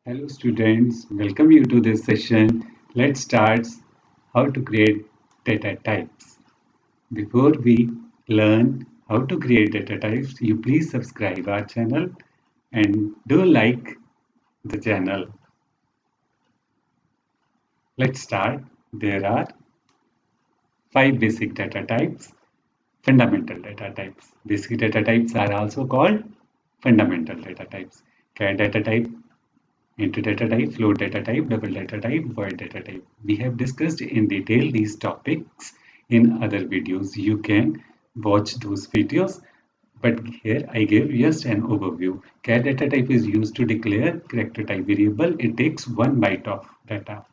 Hello students, welcome you to this session. Let's start how to create data types. Before we learn how to create data types, you please subscribe our channel and do like the channel. Let's start. There are five basic data types, fundamental data types. Basic data types are also called fundamental data types. Char data type, int data type, float data type, double data type, void data type. We have discussed in detail these topics in other videos. You can watch those videos, but here I give just an overview. Char data type is used to declare character type variable. It takes 1 byte of data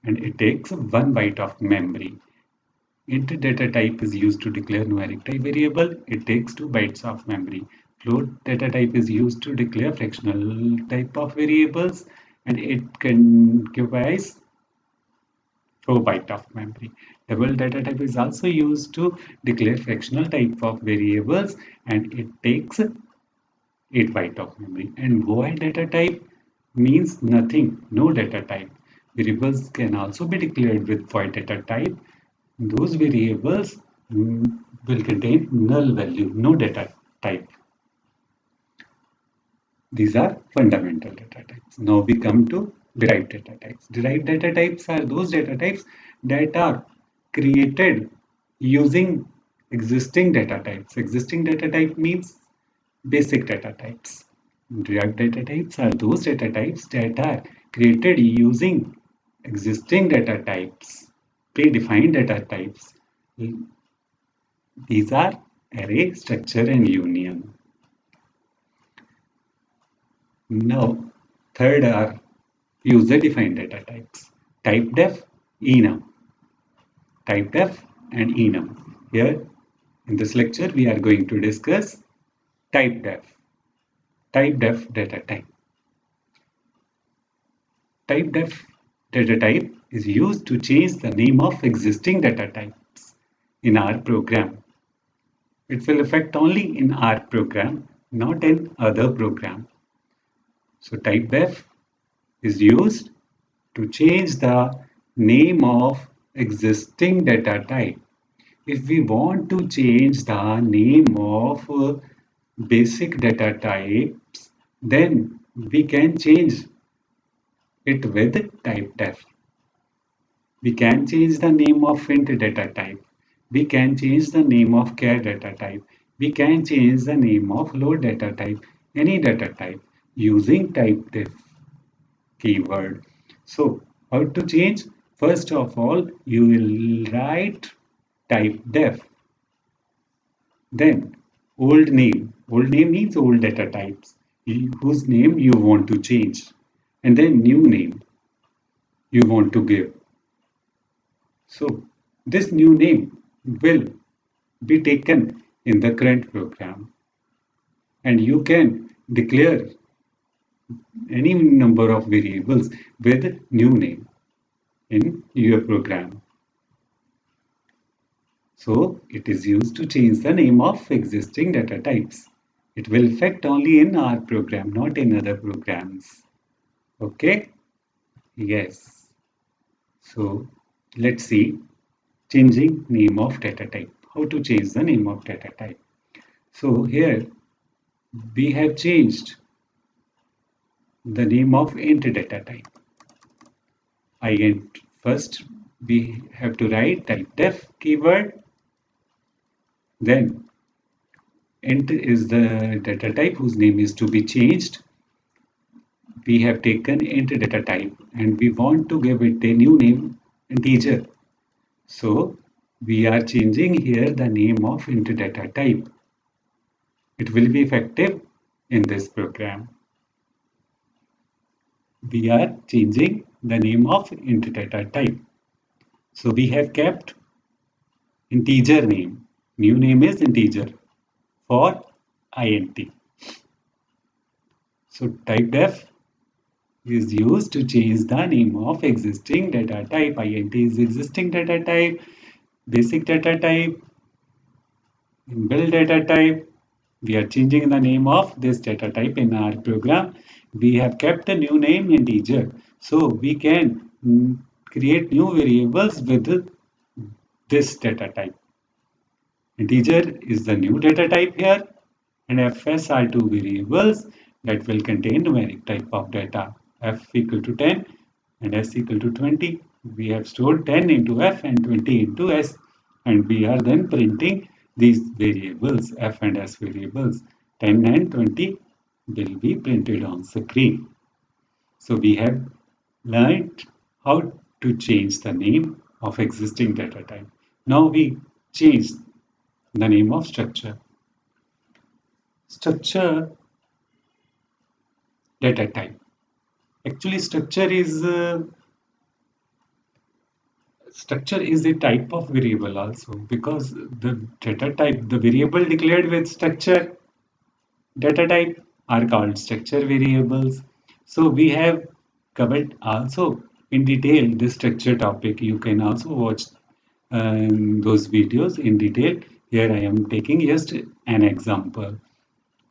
and it takes 1 byte of memory. Int data type is used to declare numeric type variable. It takes 2 bytes of memory. Float data type is used to declare fractional type of variables and it can occupies 4 bytes of memory. Double data type is also used to declare fractional type of variables and it takes 8 bytes of memory. And void data type means nothing, no data type. Variables can also be declared with void data type. Those variables will contain null value, no data type. These are fundamental data types. Now we come to derived data types. Derived data types are those data types that are created using existing data types. Existing data type means basic data types. Derived data types are those data types that are created using existing data types, predefined data types. These are array, structure, and union. Now, third are user-defined data types. Typedef, enum. Typedef and enum. Here, in this lecture, we are going to discuss typedef. Typedef data type. Typedef data type is used to change the name of existing data types in our program. It will affect only in our program, not in other program. So typedef is used to change the name of existing data type. If we want to change the name of basic data types, then we can change it with typedef. We can change the name of int data type. We can change the name of char data type. We can change the name of load data type, any data type using typedef keyword. So how to change? First of all, you will write typedef. Then old name. Old name means old data types whose name you want to change. And then new name you want to give. So this new name will be taken in the current program. And you can declare any number of variables with new name in your program. So it is used to change the name of existing data types. It will affect only in our program, not in other programs. Okay? Yes. So let's see changing name of data type. How to change the name of data type. So here we have changed the name of int data type. Int. First we have to write typedef keyword. Then int is the data type whose name is to be changed. We have taken int data type and we want to give it a new name integer. So we are changing here the name of int data type. It will be effective in this program. We are changing the name of int data type. So we have kept integer name. New name is integer for int. So typedef is used to change the name of existing data type. Int is existing data type, basic data type, inbuilt data type. We are changing the name of this data type in our program. We have kept a new name integer, so we can create new variables with this data type. Integer is the new data type here, and fs are two variables that will contain numeric type of data. F equal to 10 and s equal to 20. We have stored 10 into f and 20 into s, and we are then printing these variables, f and s variables. 10 and 20 will be printed on screen. So we have learned how to change the name of existing data type. Now we change the name of structure. Structure data type. Actually, structure is a type of variable also, because the data type, the variable declared with structure data type are called structure variables. So we have covered also in detail this structure topic. You can also watch those videos in detail. Here I am taking just an example.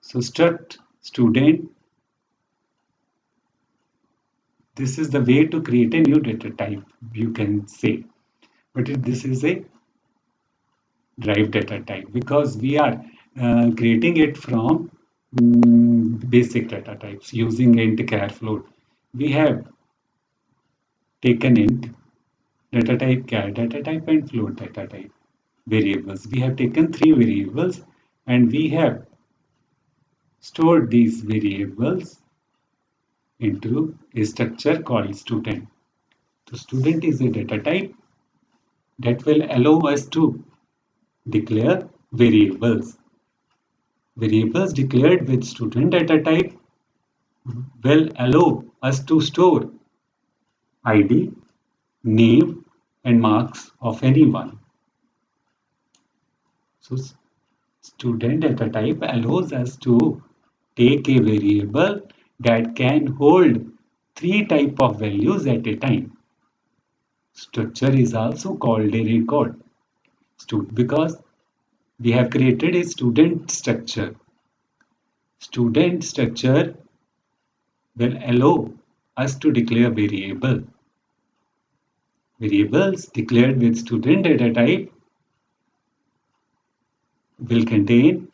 So struct student. This is the way to create a new data type, you can say. But this is a derived data type because we are creating it from basic data types using int, char, float. We have taken int data type, char data type, and float data type variables. We have taken three variables and we have stored these variables into a structure called student. So student is a data type that will allow us to declare variables. Variables declared with student data type will allow us to store ID, name, and marks of anyone. So student data type allows us to take a variable that can hold three type of values at a time. Structure is also called a record because we have created a student structure. Student structure will allow us to declare variable. Variables declared with student data type will contain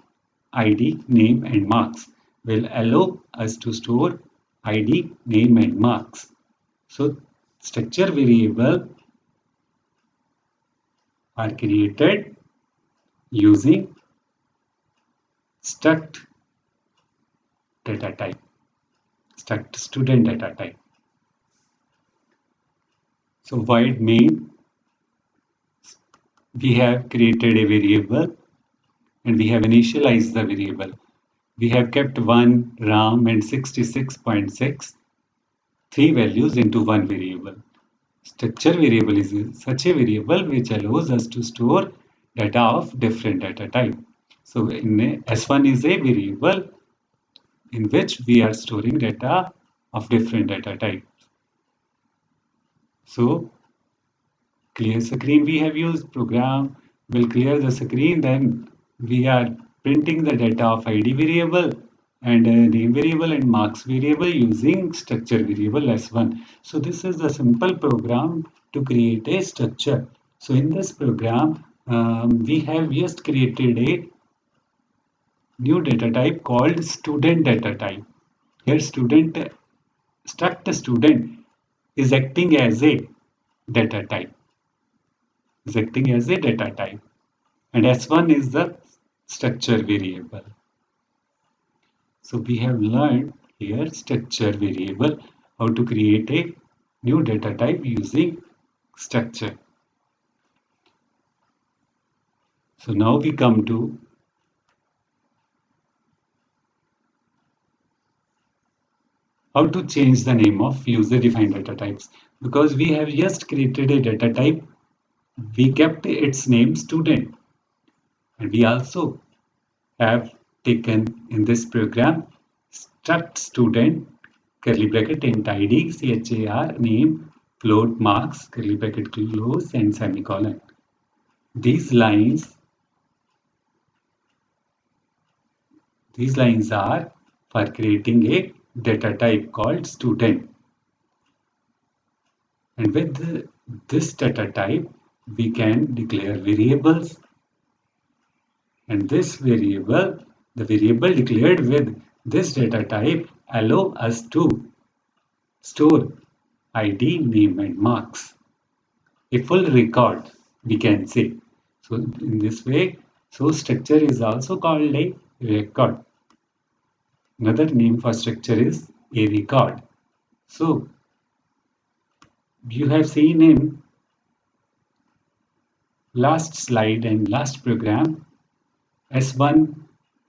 ID, name, and marks. Will allow us to store ID, name, and marks. So structure variable are created using struct data type, struct student data type. So void main, we have created a variable and we have initialized the variable. We have kept 1, RAM, and 66.6, three values into one variable. Structure variable is such a variable which allows us to store data of different data type. So S1 is a variable in which we are storing data of different data types. So clear screen we have used, program will clear the screen, then we are printing the data of ID variable and name variable and marks variable using structure variable S1. So this is a simple program to create a structure. So in this program, we have just created a new data type called student data type. Here struct student is acting as a data type. Is acting as a data type. And S1 is the structure variable. So we have learned here structure variable, how to create a new data type using structure. So now we come to how to change the name of user-defined data types. Because we have just created a data type, we kept its name student. And we also have taken in this program struct student, curly bracket, int ID, char, name, float, marks, curly bracket close, and semicolon. These lines are for creating a data type called student. And with this data type, we can declare variables. And this variable, the variable declared with this data type, allow us to store ID, name, and marks. A full record, we can say. So in this way, source structure is also called a record. Another name for structure is a record. So you have seen in last slide and last program, S1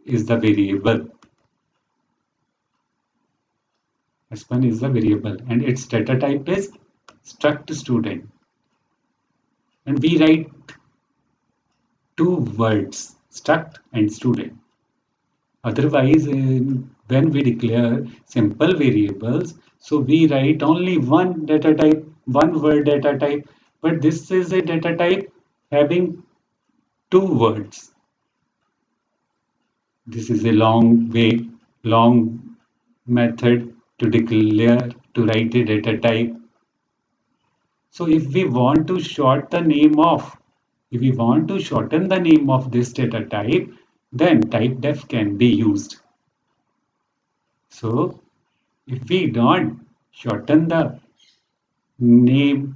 is the variable. S1 is the variable and its data type is struct student. And we write two words, struct and student. Otherwise, when we declare simple variables, so we write only one data type, one word data type, but this is a data type having two words. This is a long way, long method to declare, to write a data type. So if we want to shorten the name of this data type, then typedef can be used. So if we don't shorten the name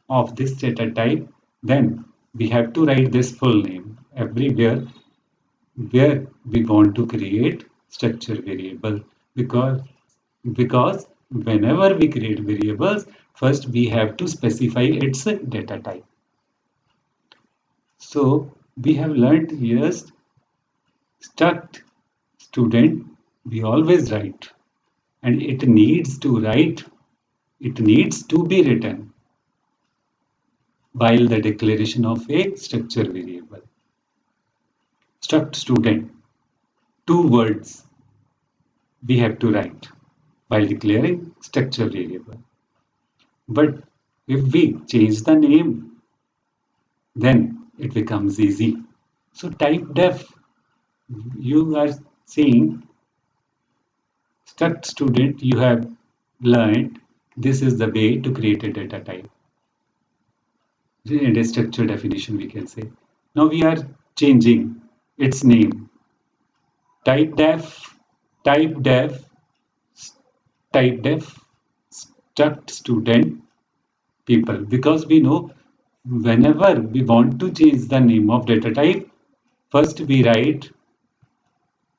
of this data type, then we have to write this full name everywhere where we want to create structure variable, because whenever we create variables, first we have to specify its data type. So we have learned here struct student we always write, and it needs to be written while the declaration of a structure variable. Struct student, two words we have to write while declaring structure variable. But if we change the name, then it becomes easy. So typedef, you are seeing struct student, you have learned this is the way to create a data type. And a structure definition we can say. Now we are changing its name. Typedef, typedef, typedef, struct student people, because we know whenever we want to change the name of data type, first we write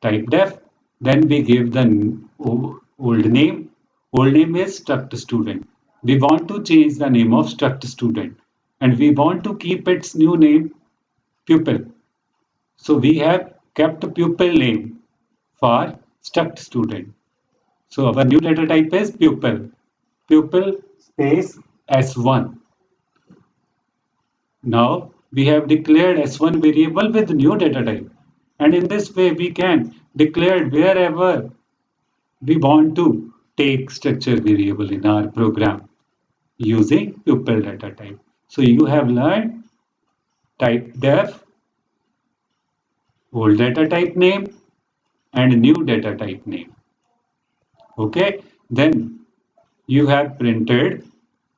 typedef, then we give the old name. Old name is struct student. We want to change the name of struct student and we want to keep its new name pupil. So we have kept pupil name for struct student. So our new data type is pupil. Pupil space S1. Now we have declared S1 variable with new data type. And in this way we can declare wherever we want to take structure variable in our program using pupil data type. So you have learned typedef, old data type name and new data type name. Okay, then you have printed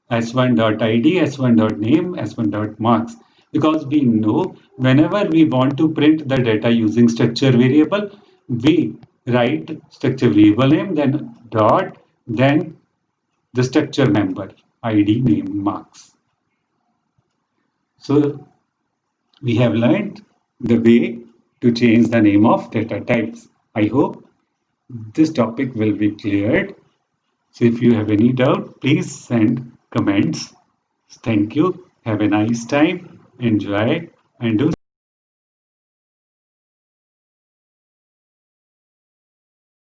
s1.id, s1.name, s1.marks, because we know whenever we want to print the data using structure variable, we write structure variable name, then dot, then the structure member, id, name, marks. So we have learned the way to change the name of data types. I hope this topic will be cleared. So if you have any doubt, please send comments. Thank you. Have a nice time. Enjoy and do